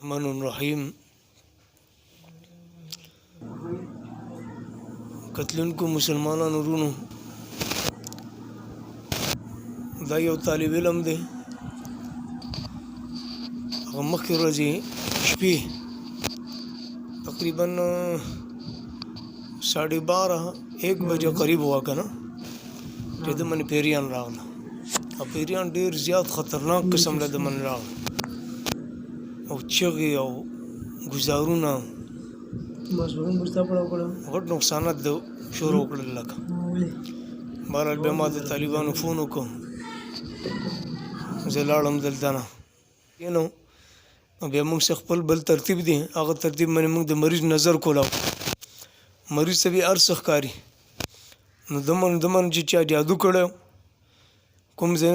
الرحمن الرحیم قتلونکو مسلمانانو ورونو دا یو طالب علم دی هغه مخکې ورځې شپې تقریبا 12:30 بجے قریب ہوا که نه چې د من پیریان راغله او پیریان ډېر زیات خطرناک قسم له د من راغله او چغې او ګزارونه غټ نقصانات د شروع کړل لکه بهرحال بیا ما د طالبانو فون وکړو زه لاړم دلته نه نو بیا موږ څه خپل بل ترتیب دی هغه ترتیب باندې موږ د مریض نظر کولاو مریض ته به هر څه ښکاري نو دمن چې چا جادو کړی کوم ځای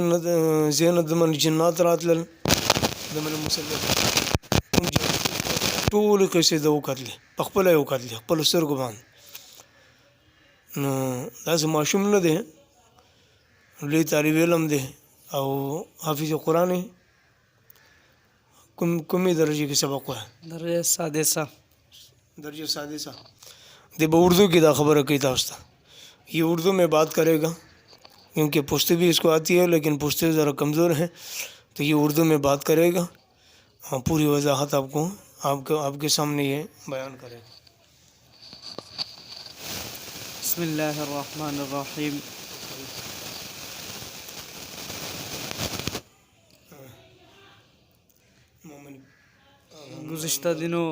نه دمن جنات راتلل دمن مسلط کوم ټولې قصې ده وکتلې په خپله یې وکتلې خپلو سترګو باندې نو داسې ماشوم نه دی لوی طالب علم دی او حافظ قرآن کومې درجې کې سبق وایي درجہ سادسہ دی با اردو کی دا خبر کی تاسو ته یہ اردو میں بات کرے گا کیونکہ پشتو بھی اس کو آتی ہے لیکن پشتو ذرا کمزور ہے تو یہ اردو میں بات کرے گا پوری وضاحت آپ کے سامنے یہ بیان کرے گا بسم اللہ الرحمن الرحیم گزشتہ دنوں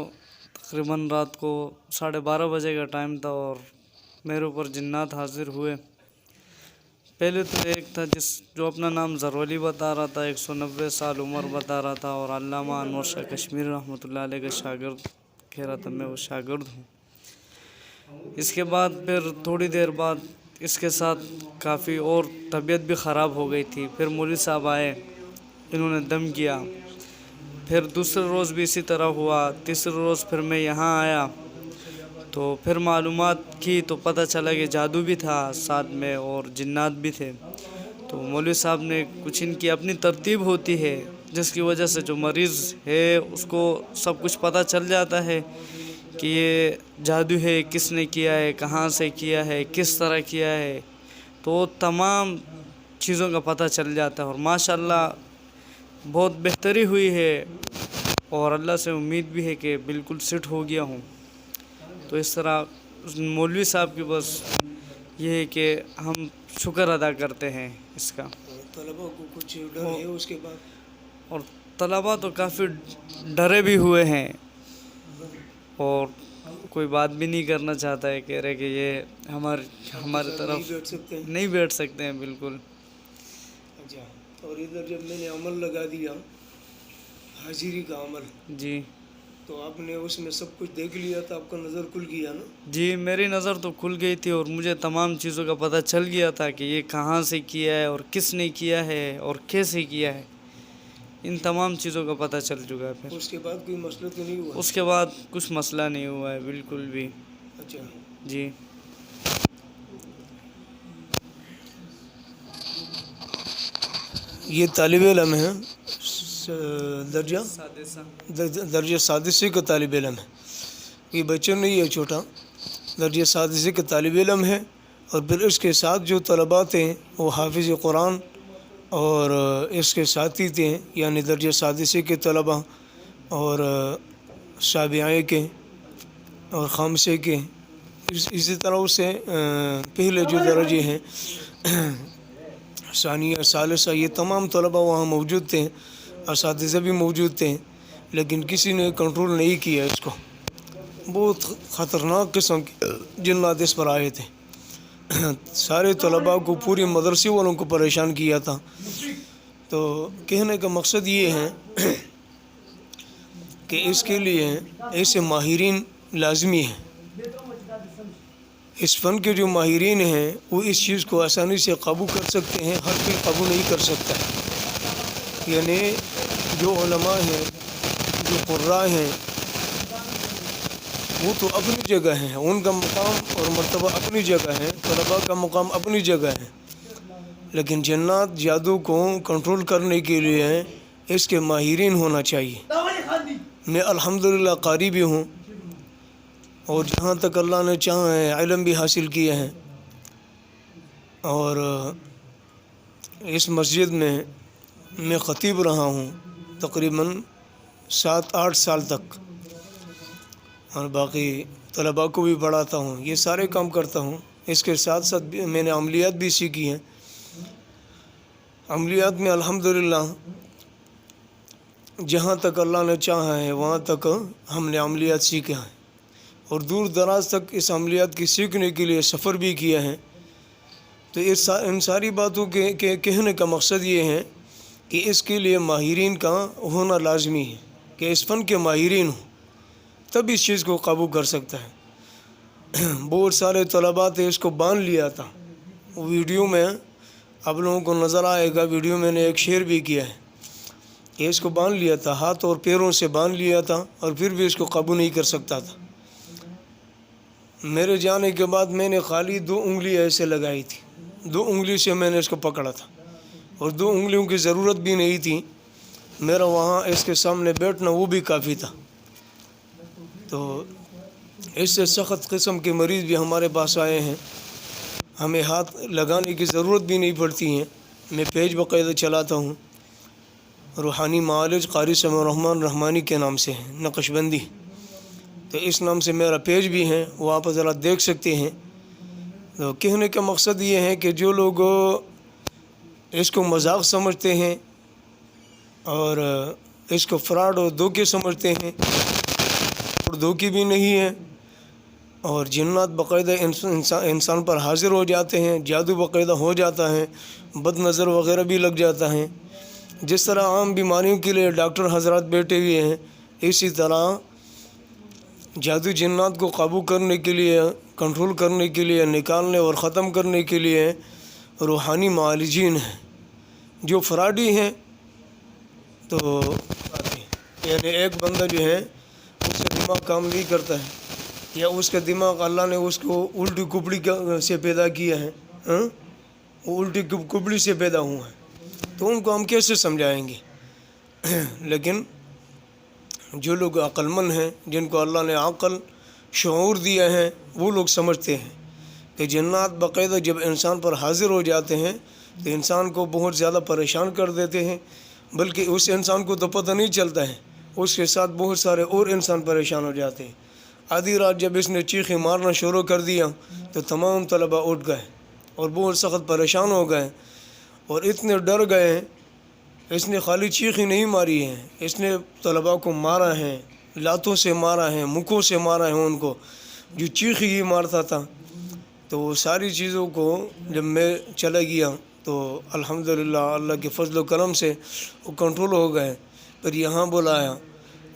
تقریباً رات کو 12:30 بجے کا ٹائم تھا اور میرے اوپر جنات حاضر ہوئے. پہلے تو ایک تھا جو اپنا نام زرولی بتا رہا تھا, 190 سال عمر بتا رہا تھا اور علامہ انور شاہ کشمیری رحمۃ اللہ علیہ کا شاگرد کہہ رہا تھا میں وہ شاگرد ہوں. اس کے بعد پھر تھوڑی دیر بعد اس کے ساتھ کافی اور طبیعت بھی خراب ہو گئی تھی. پھر مولوی صاحب آئے, انہوں نے دم کیا. پھر دوسرے روز بھی اسی طرح ہوا. تیسرے روز پھر میں یہاں آیا تو پھر معلومات کی تو پتہ چلا کہ جادو بھی تھا ساتھ میں اور جنات بھی تھے. تو مولوی صاحب نے کچھ ان کی اپنی ترتیب ہوتی ہے جس کی وجہ سے جو مریض ہے اس کو سب کچھ پتہ چل جاتا ہے کہ یہ جادو ہے, کس نے کیا ہے, کہاں سے کیا ہے, کس طرح کیا ہے. تو تمام چیزوں کا پتہ چل جاتا ہے اور ماشاءاللہ بہت بہتری ہوئی ہے اور اللہ سے امید بھی ہے کہ بالکل سیٹ ہو گیا ہوں. تو اس طرح مولوی صاحب کی بس یہ ہے کہ ہم شکر ادا کرتے ہیں اس کا. طلبا کو کچھ ڈر ہے اس کے بعد, اور طلبا تو کافی ڈرے بھی ہوئے ہیں اور کوئی بات بھی نہیں کرنا چاہتا ہے, کہہ رہے کہ یہ ہماری طرف نہیں بیٹھ سکتے ہیں بالکل. اچھا, اور ادھر جب میں نے عمل لگا دیا حاضری کا عمل, جی تو آپ نے اس میں سب کچھ دیکھ لیا تھا, آپ کا نظر کھل گیا نا؟ جی میری نظر تو کھل گئی تھی اور مجھے تمام چیزوں کا پتہ چل گیا تھا کہ یہ کہاں سے کیا ہے اور کس نے کیا ہے اور کیسے کیا ہے. ان تمام چیزوں کا پتہ چل چکا ہے. پھر اس کے بعد کوئی مسئلہ تو نہیں ہوا؟ اس کے بعد کچھ مسئلہ نہیں ہوا ہے بالکل بھی. اچھا جی یہ طالب علم ہے درجہ سادسے کا طالب علم ہے. یہ بچہ نہیں ہے چھوٹا, درجہ سادسے کا طالب علم ہے. اور پھر اس کے ساتھ جو طلباء تھے وہ حافظ قرآن اور اس کے ساتھی تھے, یعنی درجہ سادسے کے طلباء اور سابعہ کے اور خامسے کے. اسی طرح اس سے پہلے جو درجے ہیں ثانیہ ثالثہ, یہ تمام طلباء وہاں موجود تھے, اساتذہ بھی موجود تھے, لیکن کسی نے کنٹرول نہیں کیا اس کو. بہت خطرناک قسم کے جنات اس پر آئے تھے. سارے طلباء کو, پوری مدرسے والوں کو پریشان کیا تھا. تو کہنے کا مقصد یہ ہے کہ اس کے لیے ایسے ماہرین لازمی ہیں. اس فن کے جو ماہرین ہیں وہ اس چیز کو آسانی سے قابو کر سکتے ہیں, ہر کوئی قابو نہیں کر سکتا ہے. یعنی جو علماء ہیں, جو قراء ہیں, وہ تو اپنی جگہ ہیں, ان کا مقام اور مرتبہ اپنی جگہ ہے, طلباء کا مقام اپنی جگہ ہے. لیکن جنات جادو کو کنٹرول کرنے کے لیے اس کے ماہرین ہونا چاہیے. میں الحمدللہ قاری بھی ہوں، اور جہاں تک اللہ نے چاہا ہے علم بھی حاصل کیا ہے، اور اس مسجد میں خطیب رہا ہوں تقریباً 7-8 سال تک، اور باقی طلباء کو بھی پڑھاتا ہوں، یہ سارے کام کرتا ہوں۔ اس کے ساتھ ساتھ میں نے عملیات بھی سیکھی ہیں۔ عملیات میں الحمدللہ جہاں تک اللہ نے چاہا ہے وہاں تک ہم نے عملیات سیکھا ہے، اور دور دراز تک اس عملیات کی سیکھنے کے لیے سفر بھی کیا ہے۔ تو ان ساری باتوں کے کہنے کا مقصد یہ ہے کہ اس کے لیے ماہرین کا ہونا لازمی ہے، کہ اس فن کے ماہرین ہوں تب اس چیز کو قابو کر سکتا ہے۔ بہت سارے طلباء تھے، اس کو باندھ لیا تھا۔ ویڈیو میں آپ لوگوں کو نظر آئے گا، ویڈیو میں نے ایک شیئر بھی کیا ہے کہ اس کو باندھ لیا تھا، ہاتھ اور پیروں سے باندھ لیا تھا، اور پھر بھی اس کو قابو نہیں کر سکتا تھا۔ میرے جانے کے بعد میں نے خالی 2 انگلی ایسے لگائی تھی، 2 انگلی سے میں نے اس کو پکڑا تھا، اور 2 انگلیوں کی ضرورت بھی نہیں تھی، میرا وہاں اس کے سامنے بیٹھنا وہ بھی کافی تھا۔ تو اس سے سخت قسم کے مریض بھی ہمارے پاس آئے ہیں، ہمیں ہاتھ لگانے کی ضرورت بھی نہیں پڑتی ہے۔ میں پیج باقاعدہ چلاتا ہوں، روحانی معالج قاری سمیع الرحمن رحمانی کے نام سے ہے، نقش بندی، تو اس نام سے میرا پیج بھی ہے، وہ آپ ذرا دیکھ سکتے ہیں۔ تو کہنے کا مقصد یہ ہے کہ جو لوگ اس کو مذاق سمجھتے ہیں اور اس کو فراڈ اور دھوکے سمجھتے ہیں، اور دھوکے بھی نہیں ہے، اور جنات باقاعدہ انسان پر حاضر ہو جاتے ہیں، جادو باقاعدہ ہو جاتا ہے، بد نظر وغیرہ بھی لگ جاتا ہے۔ جس طرح عام بیماریوں کے لیے ڈاکٹر حضرات بیٹھے ہوئے ہیں، اسی طرح جادو جنات کو قابو کرنے کے لیے، کنٹرول کرنے کے لیے، نکالنے اور ختم کرنے کے لیے روحانی معالجین ہیں، جو فراڈی ہیں۔ تو یعنی ایک بندہ جو ہے اس کا دماغ کام نہیں کرتا ہے، یا اس کا دماغ اللہ نے اس کو الٹی کپڑی سے پیدا کیا ہے، وہ الٹی کپڑی سے پیدا ہوا ہے، تو ان کو ہم کیسے سمجھائیں گے؟ لیکن جو لوگ عقل مند ہیں، جن کو اللہ نے عقل شعور دیا ہے، وہ لوگ سمجھتے ہیں کہ جنات باقاعدہ جب انسان پر حاضر ہو جاتے ہیں تو انسان کو بہت زیادہ پریشان کر دیتے ہیں، بلکہ اس انسان کو تو پتہ نہیں چلتا ہے، اس کے ساتھ بہت سارے اور انسان پریشان ہو جاتے ہیں۔ آدھی رات جب اس نے چیخیں مارنا شروع کر دیا تو تمام طلباء اٹھ گئے اور بہت سخت پریشان ہو گئے، اور اتنے ڈر گئے۔ اس نے خالی چیخیں نہیں ماری ہیں، اس نے طلباء کو مارا ہے، لاتوں سے مارا ہے، مکوں سے مارا ہے ان کو، جو چیخ ہی مارتا تھا۔ تو وہ ساری چیزوں کو جب میں چلا گیا تو الحمدللہ اللہ کے فضل و کرم سے وہ کنٹرول ہو گئے۔ پھر یہاں بلایا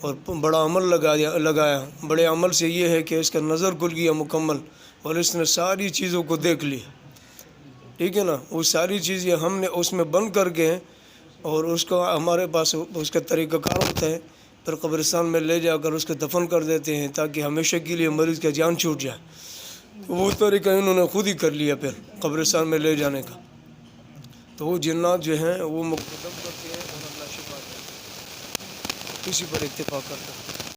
اور بڑا عمل لگایا۔ بڑے عمل سے یہ ہے کہ اس کا نظر کھل گیا مکمل، اور اس نے ساری چیزوں کو دیکھ لی، ٹھیک ہے نا۔ وہ ساری چیزیں ہم نے اس میں بند کر کے، اور اس کو ہمارے پاس اس کا طریقہ کار ہوتا ہے، پھر قبرستان میں لے جا کر اس کو دفن کر دیتے ہیں تاکہ ہمیشہ کے لیے مریض کا جان چھوٹ جائے۔ وہ طریقہ انہوں نے خود ہی کر لیا پھر قبرستان میں لے جانے کا۔ تو وہ جنات جو ہیں وہ مقدم کرتے ہیں اور اللہ شفا دیتا ہے، اسی پر اتفاق کرتا ہے۔